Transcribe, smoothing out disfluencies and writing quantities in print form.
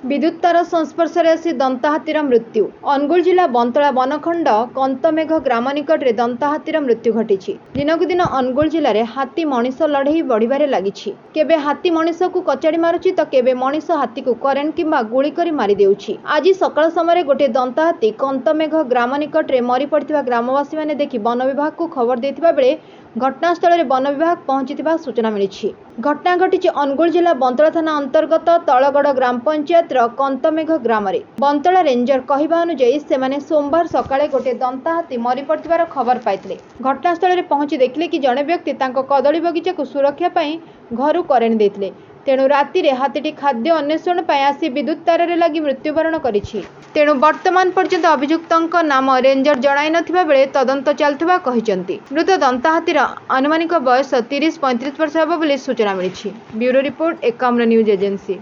विद्युत तार संस्पर्श आसी दंताहातीर मृत्यु। अनुगुल जिला बंतला बनखंड कंतमेघ ग्राम निकट में दंताहातीर मृत्यु घटी। दिनकू दिन अनुगुल जिले में हाथी मनीष लड़ई बढ़िबारे लागिछि। केबे हाथी मनीष को कचाड़ी मारुछि तो केबे मनीष हाथी को करेन्ट किंबा गुली करी मारी देउछि। आज सकाळ समय गोटे दंताहाती कंतमेघ ग्राम निकट में मरी पड़िथिबा ग्रामवासी माने देखि वन विभाग को खबर देथिबा बेले घटनास्थल में वन विभाग पहुंचीथिबा सूचना मिली। घटना घटी अनुगुल जिला बंतला थाना अंतर्गत तलगड़ ग्राम पंचायत कंतमेघ ग्राम में। बंतला रेंजर कहवा अनुଯାयी से सोमवार सकाळे गोटे दंताहाती मरी पड़िथिबार खबर पाइथिले। घटनास्थल में पहुंची देखिले कि जड़े व्यक्ति तांको कदली बगीचा को सुरक्षा पाई घर करेन्ट देथिले। तेणु राति रे हाथीटी खाद्य अन्वेषण पाई आसी विद्युत तार रे लगी मृत्युवरण करिछि। तेणु वर्तमान पर्यंत अभियुक्तଙ୍କ नाम रेंजर जणाई नथिबा बेले तदंत चलथिबा कहिसंती। मृत दंताहातीर आनुमानिक बयस 30-35 वर्ष हेबो बोली सूचना मिली। Bureau report Ekamra news agency.